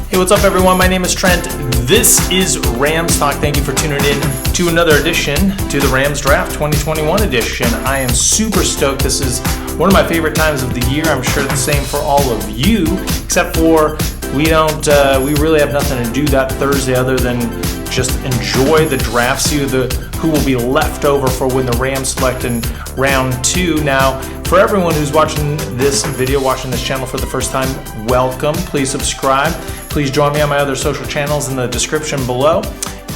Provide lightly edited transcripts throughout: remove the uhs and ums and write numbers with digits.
Hey, what's up, everyone? My name is Trent. This is Rams Talk. Thank you for tuning in to another edition to the Rams Draft 2021 edition. I am super stoked. This is one of my favorite times of the year. I'm sure the same for all of you, except for we really have nothing to do that Thursday other than just enjoy the draft, see who will be left over for when the Rams select in round 2. Now, for everyone who's watching this video, watching this channel for the first time, welcome. Please subscribe. Please join me on my other social channels in the description below.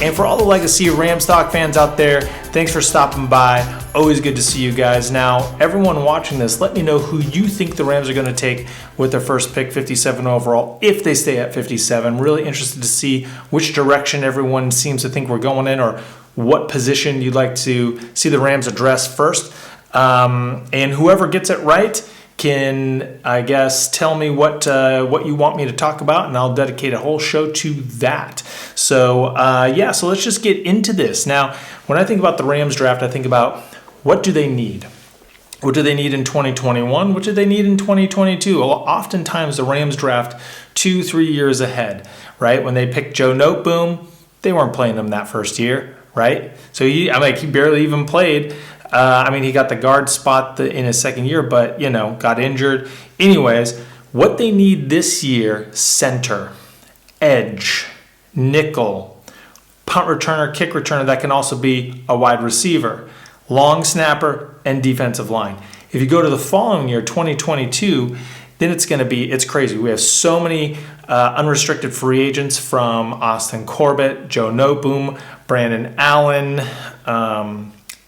And for all the Legacy Rams stock fans out there, thanks for stopping by. Always good to see you guys. Now, everyone watching this, let me know who you think the Rams are going to take with their first pick, 57 overall, if they stay at 57. Really interested to see which direction everyone seems to think we're going in, or what position you'd like to see the Rams address first. And whoever gets it right can, I guess, tell me what you want me to talk about, and I'll dedicate a whole show to that. So so let's just get into this. Now, when I think about the Rams draft, I think about what do they need? What do they need in 2021? What do they need in 2022? Well, oftentimes the Rams draft 2-3 years ahead, right? When they picked Joe Noteboom, they weren't playing him that first year, right? So he barely even played. He got the guard spot in his second year, but, got injured. Anyways, what they need this year: center, edge, nickel, punt returner, kick returner that can also be a wide receiver, long snapper, and defensive line. If you go to the following year, 2022, then it's crazy. We have so many unrestricted free agents, from Austin Corbett, Joe Noteboom, Brandon Allen,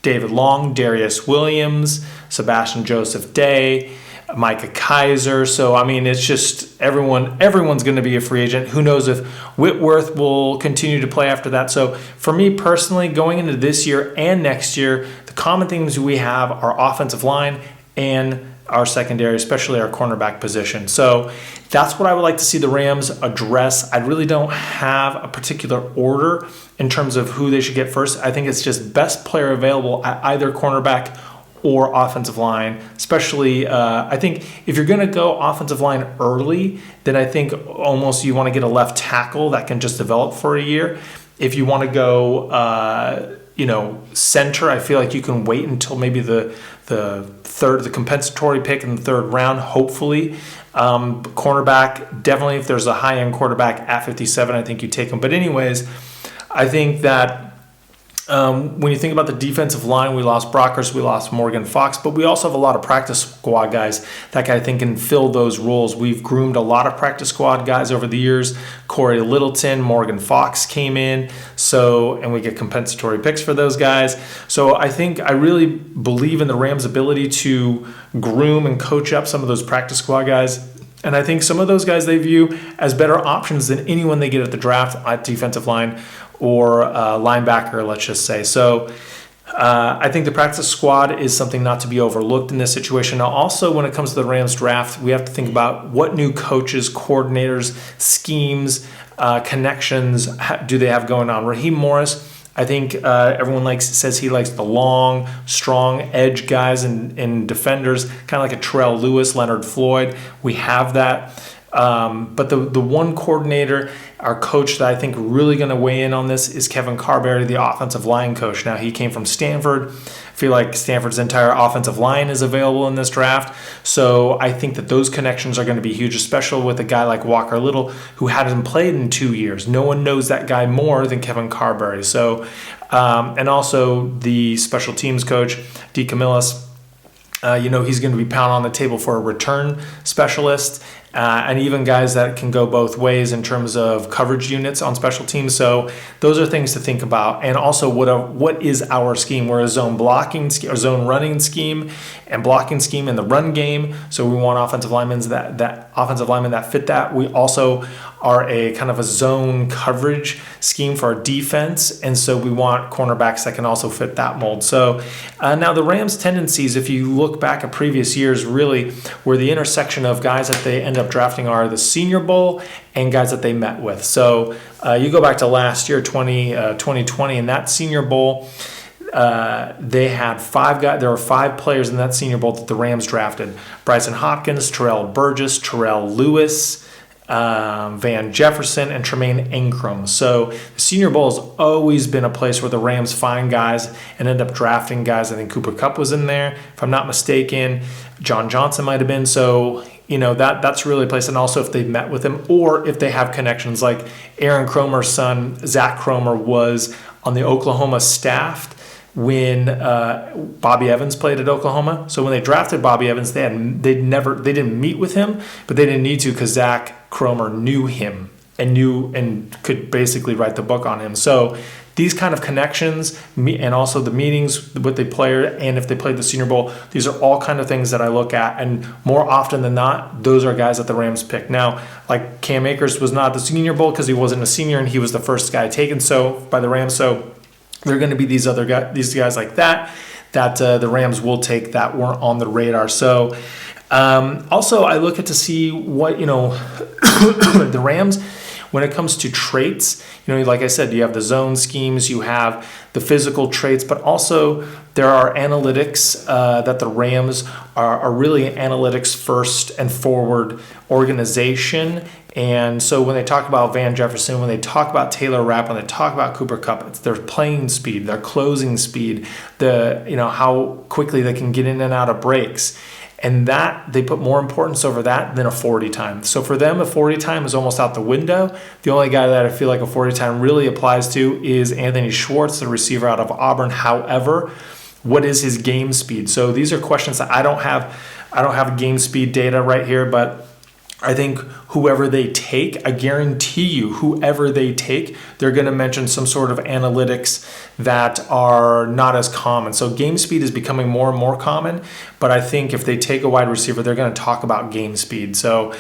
David Long, Darius Williams, Sebastian Joseph Day, Micah Kaiser. So, it's just everyone's going to be a free agent. Who knows if Whitworth will continue to play after that. So, for me personally, going into this year and next year, the common things we have are offensive line and our secondary, especially our cornerback position. So that's what I would like to see the Rams address. I really don't have a particular order in terms of who they should get first. I think it's just best player available at either cornerback or offensive line. Especially, I think if you're going to go offensive line early, then I think almost you want to get a left tackle that can just develop for a year. If you want to go, center, I feel like you can wait until maybe the compensatory pick in the third round, hopefully. Cornerback, definitely, if there's a high-end quarterback at 57, I think you take him. But anyways, I think that when you think about the defensive line, we lost Brockers, we lost Morgan Fox, but we also have a lot of practice squad guys that I think can fill those roles. We've groomed a lot of practice squad guys over the years. Corey Littleton, Morgan Fox came in, and we get compensatory picks for those guys. So I really believe in the Rams' ability to groom and coach up some of those practice squad guys. And I think some of those guys they view as better options than anyone they get at the draft at defensive line or linebacker, let's just say. So I think the practice squad is something not to be overlooked in this situation. Now, also, when it comes to the Rams draft, we have to think about what new coaches, coordinators, schemes, connections do they have going on. Raheem Morris, I think everyone says he likes the long, strong edge guys and defenders, kind of like a Terrell Lewis, Leonard Floyd. We have that. But the one coordinator, our coach that I think really going to weigh in on this is Kevin Carberry, the offensive line coach. Now, he came from Stanford. I feel like Stanford's entire offensive line is available in this draft. So I think that those connections are going to be huge, especially with a guy like Walker Little, who hasn't played in 2 years. No one knows that guy more than Kevin Carberry. So, and also the special teams coach, D. Camillus, he's going to be pounding on the table for a return specialist, and even guys that can go both ways in terms of coverage units on special teams. So those are things to think about. And also, what is our scheme? We're a zone blocking, or zone running scheme, and blocking scheme in the run game. So we want offensive linemen that fit that. We also are a kind of a zone coverage scheme for our defense, and so we want cornerbacks that can also fit that mold. So now the Rams' tendencies, if you look back at previous years, really where the intersection of guys that they end up drafting are the Senior Bowl and guys that they met with. So you go back to last year, 2020, in that Senior Bowl, they had 5 guys. There were 5 players in that Senior Bowl that the Rams drafted: Bryson Hopkins, Terrell Burgess, Terrell Lewis, Van Jefferson, and Tremaine Ingram. So the Senior Bowl has always been a place where the Rams find guys and end up drafting guys. I think Cooper Kupp was in there, if I'm not mistaken. John Johnson might have been. So, that's really a place. And also if they met with him or if they have connections, like Aaron Cromer's son, Zach Cromer, was on the Oklahoma staff when Bobby Evans played at Oklahoma. So when they drafted Bobby Evans, they didn't meet with him, but they didn't need to because Zach Cromer knew him and could basically write the book on him. So these kind of connections and also the meetings with the player, and if they played the Senior Bowl, these are all kind of things that I look at. And more often than not, those are guys that the Rams pick. Now, like Cam Akers was not at the Senior Bowl because he wasn't a senior and he was the first guy taken by the Rams. So there are going to be these guys like that the Rams will take that weren't on the radar. So also I look at to see what, the Rams, when it comes to traits, like I said, you have the zone schemes, you have the physical traits, but also there are analytics that the Rams are really an analytics first and forward organization. And so when they talk about Van Jefferson, when they talk about Taylor Rapp, when they talk about Cooper Kupp, it's their playing speed, their closing speed, how quickly they can get in and out of breaks. And that they put more importance over that than a 40 time. So for them, a 40 time is almost out the window. The only guy that I feel like a 40 time really applies to is Anthony Schwartz, the receiver out of Auburn. However, what is his game speed? So these are questions that I don't have game speed data right here, but I think whoever they take, I guarantee you, whoever they take, they're going to mention some sort of analytics that are not as common. So game speed is becoming more and more common, but I think if they take a wide receiver, they're going to talk about game speed. So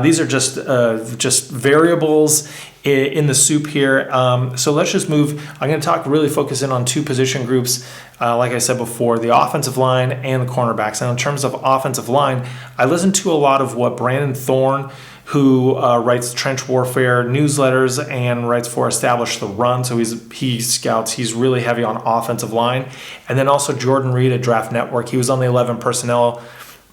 these are just variables in the soup here. So let's just move. I'm going to really focus in on two position groups. Like I said before, the offensive line and the cornerbacks. And in terms of offensive line, I listen to a lot of what Brandon Thorne, who writes trench warfare newsletters and writes for Establish the Run. So he scouts. He's really heavy on offensive line. And then also Jordan Reed at Draft Network. He was on the 11 Personnel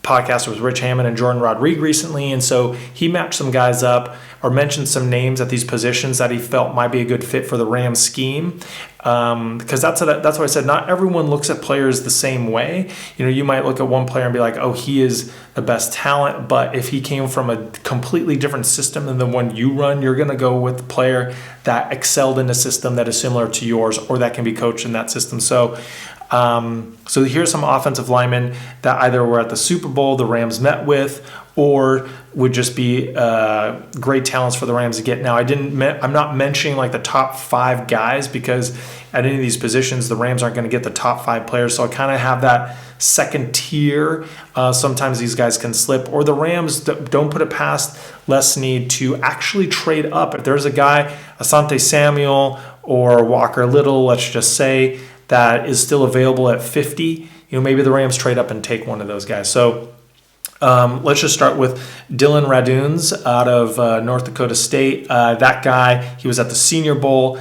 podcast with Rich Hammond and Jordan Rodriguez recently, and so he matched some guys up or mentioned some names at these positions that he felt might be a good fit for the Rams scheme. Because that's what I said. Not everyone looks at players the same way. You might look at one player and be like, "Oh, he is the best talent," but if he came from a completely different system than the one you run, you're going to go with the player that excelled in a system that is similar to yours or that can be coached in that system. So here's some offensive linemen that either were at the Super Bowl the Rams met with or would just be great talents for the Rams to get. Now, I'm not mentioning like the top 5 guys because at any of these positions, the Rams aren't going to get the top 5 players. So I kind of have that second tier. Sometimes these guys can slip, or the Rams don't put it past Les Snead to actually trade up. If there's a guy, Asante Samuel or Walker Little, let's just say, that is still available at 50, maybe the Rams trade up and take one of those guys. So let's just start with Dylan Raduns out of North Dakota State. That guy, he was at the Senior Bowl.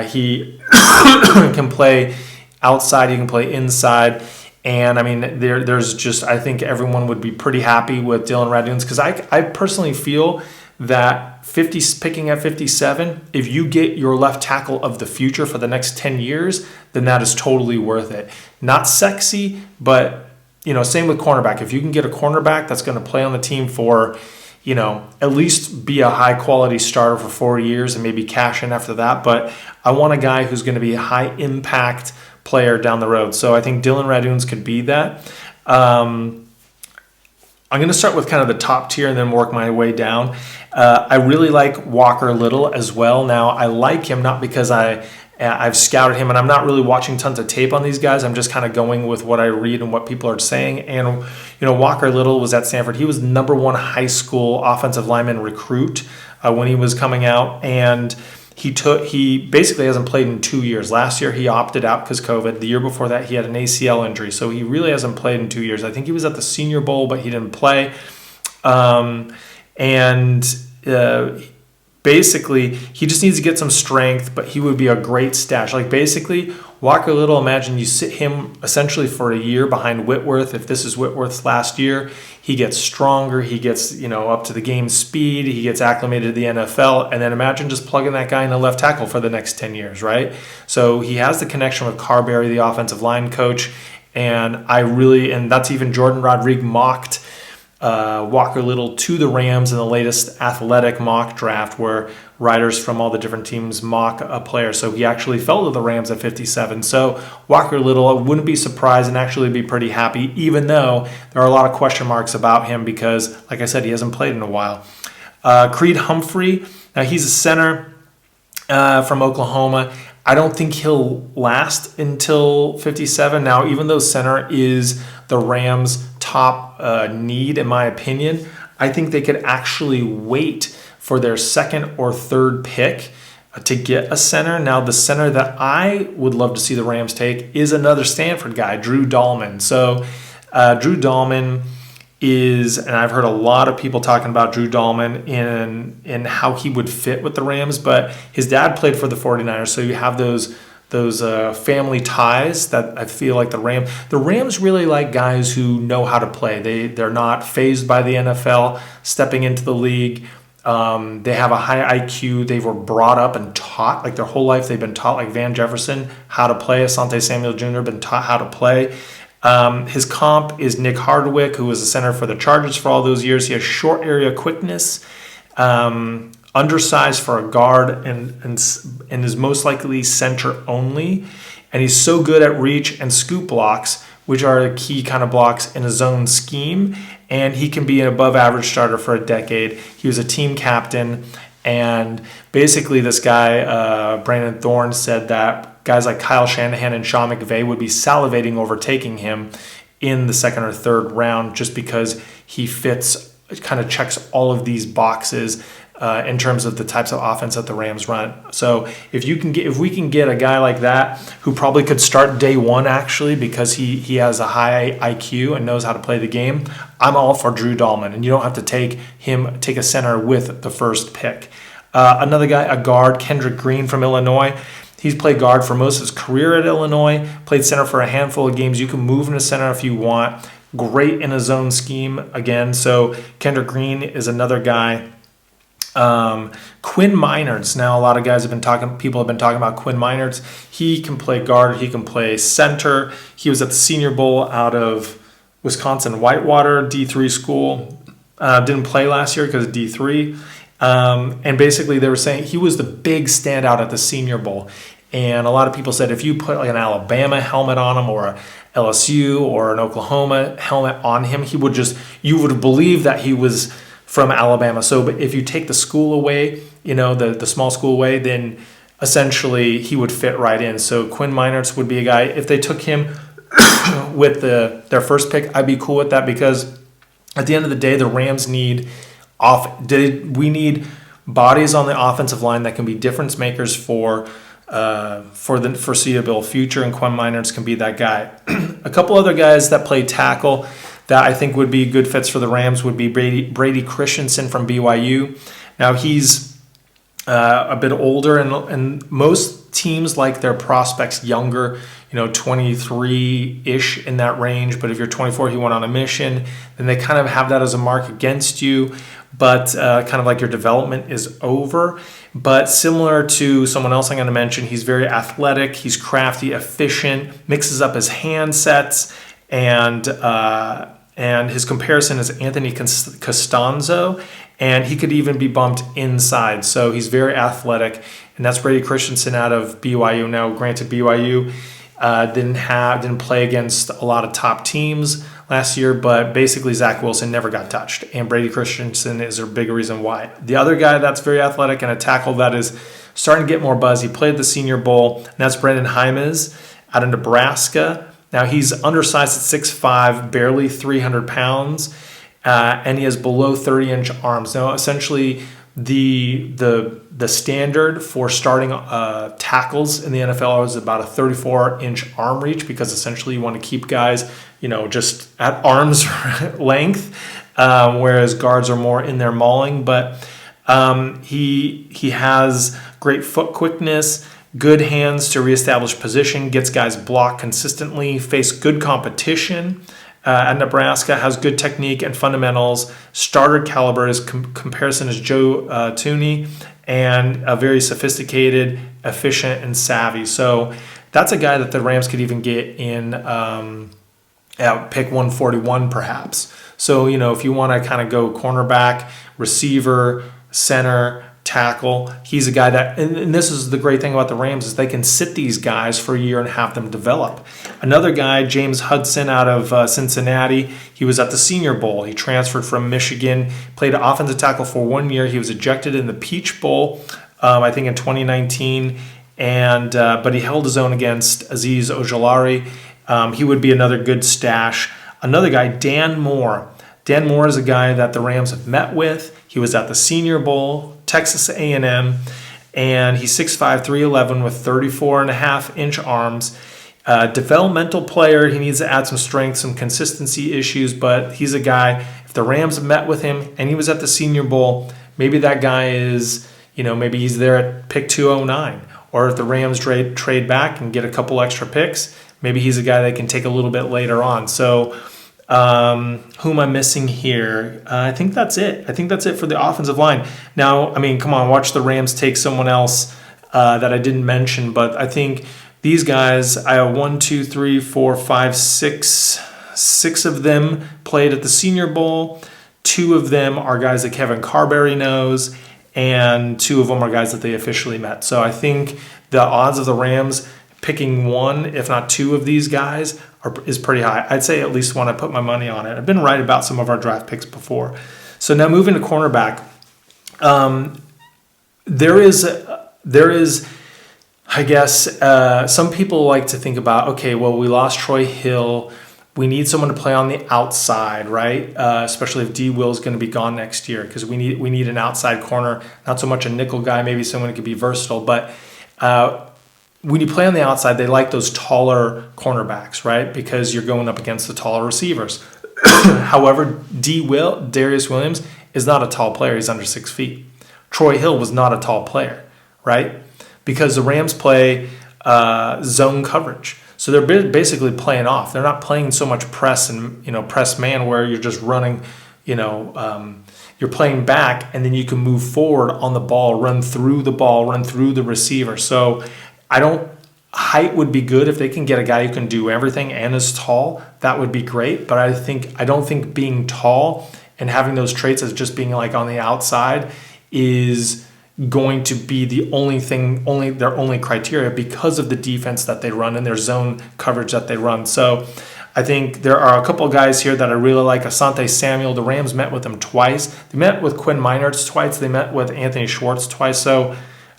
He can play outside, he can play inside. And I mean, there's just, I think everyone would be pretty happy with Dylan Raduns because I personally feel that picking at 57, if you get your left tackle of the future for the next 10 years, then that is totally worth it. Not sexy, but same with cornerback. If you can get a cornerback that's going to play on the team for, at least be a high quality starter for 4 years and maybe cash in after that. But I want a guy who's going to be a high impact player down the road. So I think Dylan Raduns could be that. I'm going to start with kind of the top tier and then work my way down. I really like Walker Little as well. Now, I like him not because I've scouted him and I'm not really watching tons of tape on these guys. I'm just kind of going with what I read and what people are saying. And, Walker Little was at Stanford. He was #1 high school offensive lineman recruit when he was coming out. And he basically hasn't played in 2 years. Last year, he opted out because COVID. The year before that, he had an ACL injury. So he really hasn't played in 2 years. I think he was at the Senior Bowl, but he didn't play. Basically, he just needs to get some strength, but he would be a great stash. Like, basically, Walker Little, imagine you sit him essentially for a year behind Whitworth. If this is Whitworth's last year, he gets stronger. He gets, up to the game speed. He gets acclimated to the NFL. And then imagine just plugging that guy in a left tackle for the next 10 years, right? So he has the connection with Carberry, the offensive line coach. And that's even Jordan Rodriguez mocked Walker Little to the Rams in the latest athletic mock draft, where writers from all the different teams mock a player. So he actually fell to the Rams at 57. So Walker Little, I wouldn't be surprised and actually be pretty happy, even though there are a lot of question marks about him because, like I said, he hasn't played in a while. Creed Humphrey, now he's a center from Oklahoma. I don't think he'll last until 57. Now, even though center is the Rams' top need, in my opinion, I think they could actually wait for their second or third pick to get a center. Now, the center that I would love to see the Rams take is another Stanford guy, Drew Dahlman. So, Drew Dahlman and I've heard a lot of people talking about Drew Dahlman in how he would fit with the Rams, but his dad played for the 49ers, so you have those family ties that I feel like the Rams really like guys who know how to play. They're not fazed by the NFL stepping into the league. They have a high IQ. They were brought up and taught, like their whole life they've been taught, like Van Jefferson, how to play. Asante Samuel Jr. been taught how to play. His comp is Nick Hardwick, who was a center for the Chargers for all those years. He has short area quickness, undersized for a guard, and is most likely center only. And he's so good at reach and scoop blocks, which are a key kind of blocks in a zone scheme. And he can be an above average starter for a decade. He was a team captain. And basically this guy, Brandon Thorne, said that guys like Kyle Shanahan and Sean McVay would be salivating over taking him in the second or third round just because he fits, kind of checks all of these boxes in terms of the types of offense that the Rams run. So if we can get a guy like that who probably could start day one actually because he has a high IQ and knows how to play the game, I'm all for Drew Dahlman. And you don't have to take a center with the first pick. Another guy, a guard, Kendrick Green from Illinois. He's played guard for most of his career at Illinois, played center for a handful of games. You can move into center if you want. Great in a zone scheme again. So Kendrick Green is another guy. Quinn Miners. Now a lot of people have been talking about Quinn Miners. He can play guard, he can play center. He was at the Senior Bowl out of Wisconsin Whitewater, D3 school. Didn't play last year because of D3. And basically they were saying he was the big standout at the Senior Bowl. And a lot of people said if you put like an Alabama helmet on him or a LSU or an Oklahoma helmet on him, you would believe that he was from Alabama. So but if you take the school away, the small school away, then essentially he would fit right in. So Quinn Miners would be a guy. If they took him with their first pick, I'd be cool with that because at the end of the day, the Rams need bodies on the offensive line that can be difference makers for the foreseeable future, and Quinn Miners can be that guy. A couple other guys that play tackle that I think would be good fits for the Rams would be Brady Christensen from BYU. Now he's a bit older, and most teams like their prospects younger, 23-ish in that range. But if you're 24, he went on a mission, then they kind of have that as a mark against you. But kind of like your development is over. But similar to someone else I'm going to mention, he's very athletic, he's crafty, efficient, mixes up his hand sets, and his comparison is Anthony Costanzo, and he could even be bumped inside. So he's very athletic, and that's Brady Christensen out of BYU. Now, granted, BYU didn't play against a lot of top teams last year, but basically Zach Wilson never got touched, and Brady Christensen is a big reason why. The other guy that's very athletic and a tackle that is starting to get more buzz, he played the Senior Bowl, and that's Brendan Jaime out of Nebraska. Now he's undersized at 6'5", barely 300 pounds, and he has below 30-inch arms. Now essentially the standard for starting tackles in the NFL is about a 34-inch arm reach, because essentially you want to keep guys, just at arm's length, whereas guards are more in their mauling. But he has great foot quickness, good hands to reestablish position, gets guys blocked consistently, faced good competition at Nebraska, has good technique and fundamentals, starter caliber. His comparison is Joe Tooney, and a very sophisticated, efficient, and savvy. So that's a guy that the Rams could even get in at pick 141 perhaps. So, if you want to kind of go cornerback, receiver, center, tackle, he's a guy that, and this is the great thing about the Rams, is they can sit these guys for a year and have them develop. Another guy, James Hudson out of Cincinnati, he was at the Senior Bowl. He transferred from Michigan, played offensive tackle for 1 year. He was ejected in the Peach Bowl, I think in 2019, but he held his own against Azeez Ojulari. He would be another good stash. Another guy, Dan Moore. Dan Moore is a guy that the Rams have met with. He was at the Senior Bowl, Texas A&M, and he's 6'5", 311 with 34.5-inch arms. Developmental player. He needs to add some strength, some consistency issues, but he's a guy, if the Rams have met with him and he was at the Senior Bowl, maybe that guy is, maybe he's there at pick 209. Or if the Rams trade back and get a couple extra picks, maybe he's a guy they can take a little bit later on. So who am I missing here? I think that's it. I think that's it for the offensive line. Now, come on, watch the Rams take someone else that I didn't mention, but I think these guys, I have 1, 2, 3, 4, 5, 6 of them played at the Senior Bowl. 2 of them are guys that Kevin Carberry knows, and 2 of them are guys that they officially met. So I think the odds of the Rams picking 1, if not 2 of these guys is pretty high. I'd say at least 1. I put my money on it. I've been right about some of our draft picks before. So now moving to cornerback. There is, I guess, some people like to think about, okay, well, we lost Troy Hill. We need someone to play on the outside, right? Especially if D. Will is going to be gone next year, because we need an outside corner, not so much a nickel guy, maybe someone who could be versatile. But when you play on the outside, they like those taller cornerbacks, right? Because you're going up against the taller receivers. However, Darius Williams is not a tall player. He's under 6 feet. Troy Hill was not a tall player, right? Because the Rams play zone coverage. So they're basically playing off. They're not playing so much press and press man where you're just running, you're playing back and then you can move forward on the ball, run through the receiver. So height would be good if they can get a guy who can do everything and is tall. That would be great. But I don't think being tall and having those traits as just being like on the outside is going to be their only criteria, because of the defense that they run and their zone coverage that they run. So I think there are a couple of guys here that I really like. Asante Samuel, the Rams met with him twice. They met with Quinn Miners twice. They met with Anthony Schwartz twice. So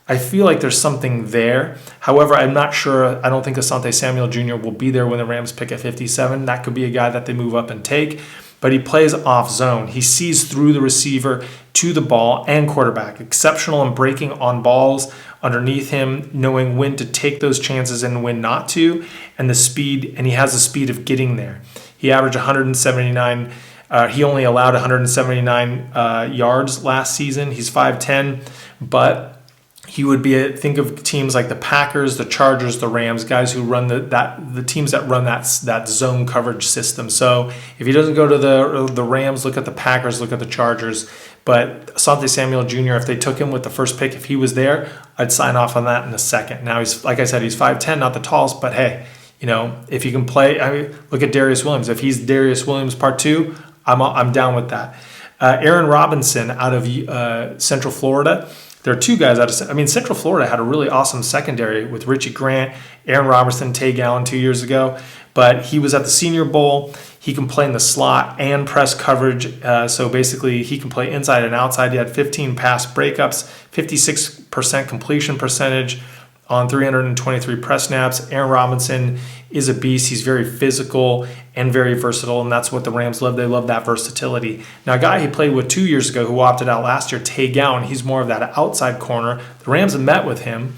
I feel like there's something there. However, I'm not sure. I don't think Asante Samuel Jr. will be there when the Rams pick at 57. That could be a guy that they move up and take. But he plays off zone. He sees through the receiver to the ball and quarterback. Exceptional in breaking on balls underneath him, knowing when to take those chances and when not to, and the speed. And he has the speed of getting there. He averaged 179. He only allowed 179 yards last season. He's 5'10", but he would be, think of teams like the Packers, the Chargers, the Rams, guys who run the teams that run that zone coverage system. So if he doesn't go to the Rams, look at the Packers, look at the Chargers. But Asante Samuel Jr., if they took him with the first pick, if he was there, I'd sign off on that in a second. Now, he's, like I said, he's 5'10", not the tallest, but hey, if he can play, look at Darius Williams. If he's Darius Williams part 2, I'm down with that. Aaron Robinson out of Central Florida. There are 2 guys Central Florida had a really awesome secondary with Richie Grant, Aaron Robertson, Tay Gowan 2 years ago, but he was at the Senior Bowl. He can play in the slot and press coverage. So basically he can play inside and outside. He had 15 pass breakups, 56% completion percentage on 323 press snaps. Aaron Robinson is a beast. He's very physical and very versatile, and that's what the Rams love. They love that versatility. Now, a guy he played with 2 years ago who opted out last year, Tay Gowan, he's more of that outside corner. The Rams have met with him.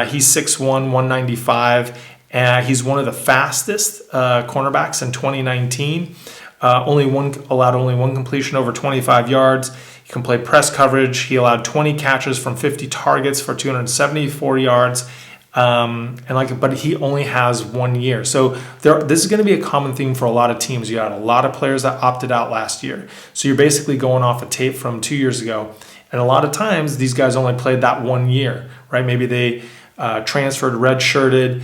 He's 6'1", 195, and he's one of the fastest cornerbacks in 2019. Allowed only one completion over 25 yards. He can play press coverage. He allowed 20 catches from 50 targets for 274 yards. But he only has 1 year. So this is going to be a common theme for a lot of teams. You had a lot of players that opted out last year. So you're basically going off a tape from 2 years ago. And a lot of times these guys only played that 1 year, right? Maybe they transferred, redshirted,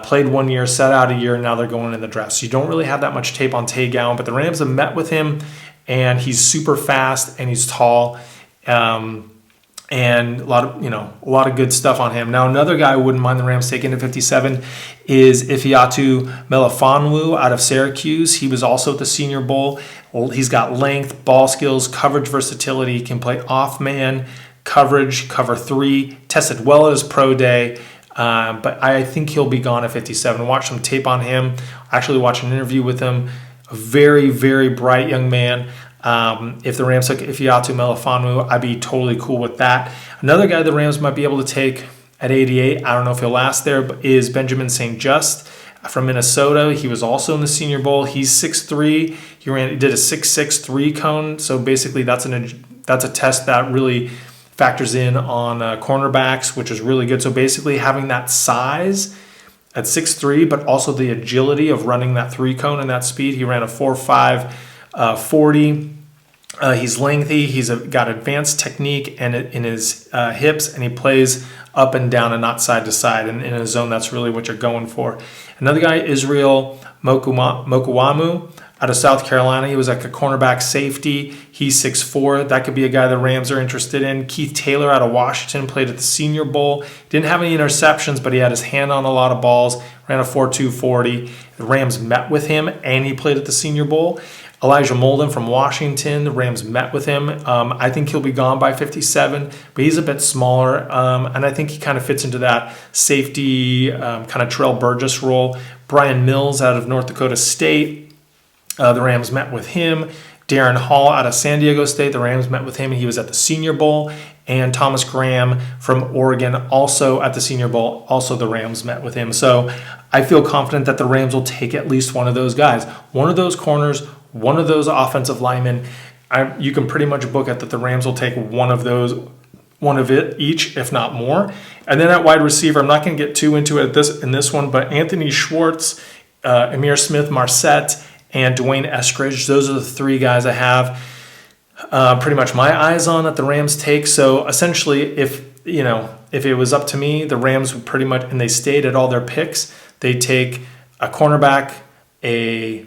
played 1 year, sat out a year, and now they're going in the draft. So you don't really have that much tape on Tay Gowan, but the Rams have met with him, and he's super fast and he's tall. And a lot of good stuff on him. Now, another guy I wouldn't mind the Rams taking at 57 is Ifeatu Melifonwu out of Syracuse. He was also at the Senior Bowl. He's got length, ball skills, coverage versatility. He can play off man, coverage, cover 3, tested well at his pro day. But I think he'll be gone at 57. Watch some tape on him. Actually watched an interview with him. A very, very bright young man. If the Rams took Ifeatu Melifonwu, I'd be totally cool with that. Another guy the Rams might be able to take at 88, I don't know if he'll last there, but is Benjamin St. Just from Minnesota. He was also in the Senior Bowl. He's 6'3". He did a 6'6" 3-cone. So basically that's a test that really factors in on cornerbacks, which is really good. So basically having that size at 6'3", but also the agility of running that 3-cone and that speed. He ran a 4.5 40. He's lengthy. He's got advanced technique and in his hips, and he plays up and down and not side to side. And in a zone, that's really what you're going for. Another guy, Israel Mokuamu out of South Carolina. He was like a cornerback safety. He's 6'4". That could be a guy the Rams are interested in. Keith Taylor out of Washington played at the Senior Bowl. Didn't have any interceptions, but he had his hand on a lot of balls. Ran a 4.2 40. The Rams met with him, and he played at the Senior Bowl. Elijah Molden from Washington, the Rams met with him. I think he'll be gone by 57, but he's a bit smaller, and I think he kind of fits into that safety kind of Terrell Burgess role. Brian Mills out of North Dakota State, the Rams met with him. Darren Hall out of San Diego State, the Rams met with him, and he was at the Senior Bowl. And Thomas Graham from Oregon, also at the Senior Bowl, also the Rams met with him. So I feel confident that the Rams will take at least one of those guys, one of those corners, one of those offensive linemen. You can pretty much book it that the Rams will take one of it each, if not more. And then at wide receiver, I'm not going to get too into it in this one, but Anthony Schwartz, Amir Smith-Marset, and Dwayne Eskridge. Those are the 3 guys I have pretty much my eyes on that the Rams take. So essentially, if it was up to me, the Rams would pretty much, and they stayed at all their picks, they take a cornerback, a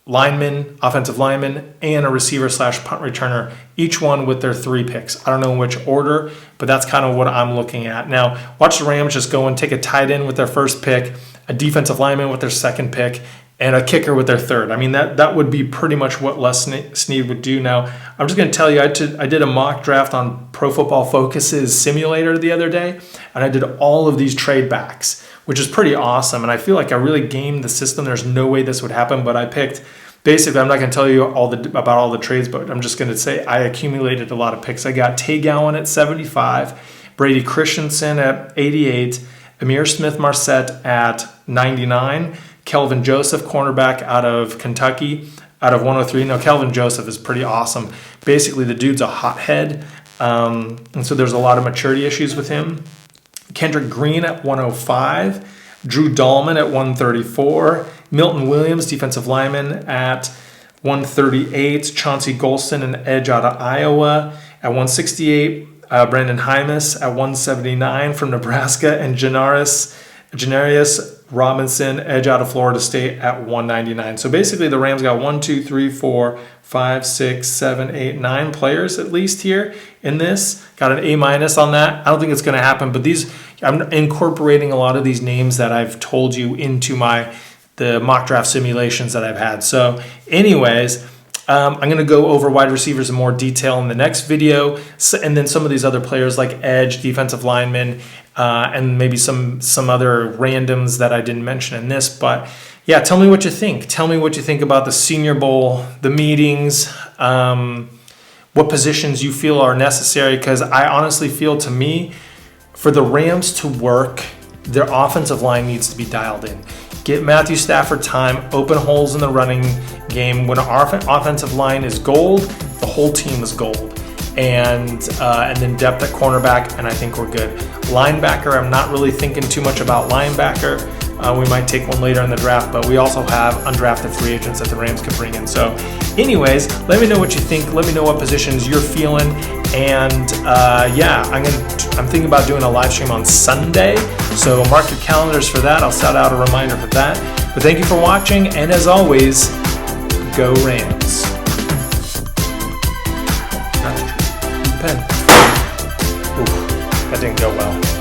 lineman, offensive lineman, and a receiver / punt returner, each one with their 3 picks. I don't know in which order, but that's kind of what I'm looking at. Now, watch the Rams just go and take a tight end with their first pick, a defensive lineman with their second pick, and a kicker with their third. I mean, that would be pretty much what Les Snead would do. Now, I'm just going to tell you, I did a mock draft on Pro Football Focus's simulator the other day, and I did all of these trade backs, which is pretty awesome. And I feel like I really gamed the system. There's no way this would happen, but I picked, basically, I'm not going to tell you about all the trades, but I'm just going to say I accumulated a lot of picks. I got Tay Gowan at 75, Brady Christensen at 88, Amir Smith-Marset at 99, Kelvin Joseph, cornerback out of Kentucky, out of 103. Now, Kelvin Joseph is pretty awesome. Basically, the dude's a hothead, and so there's a lot of maturity issues with him. Kendrick Green at 105, Drew Dahlman at 134, Milton Williams, defensive lineman, at 138, Chauncey Golston, an edge out of Iowa, at 168, Brandon Hymas at 179 from Nebraska, and Janarius Robinson, edge out of Florida State, at 199. So basically the Rams got 1, 2, 3, 4, 5, 6, 7, 8, 9 players at least here in this. Got an A- on that. I don't think it's going to happen, but I'm incorporating a lot of these names that I've told you into the mock draft simulations that I've had. So anyways, I'm going to go over wide receivers in more detail in the next video, and then some of these other players like edge, defensive linemen, and maybe some other randoms that I didn't mention in this. But yeah, tell me what you think. Tell me what you think about the Senior Bowl, the meetings, what positions you feel are necessary, because I honestly feel, to me, for the Rams to work, their offensive line needs to be dialed in. Get Matthew Stafford time, open holes in the running game. When our offensive line is gold, the whole team is gold. and then depth at cornerback, and I think we're good. Linebacker, I'm not really thinking too much about linebacker. We might take one later in the draft, but we also have undrafted free agents that the Rams could bring in. So anyways, let me know what you think. Let me know what positions you're feeling. And yeah, I'm thinking about doing a live stream on Sunday. So mark your calendars for that. I'll set out a reminder for that. But thank you for watching. And as always, go Rams. Pen. Ooh, that didn't go well.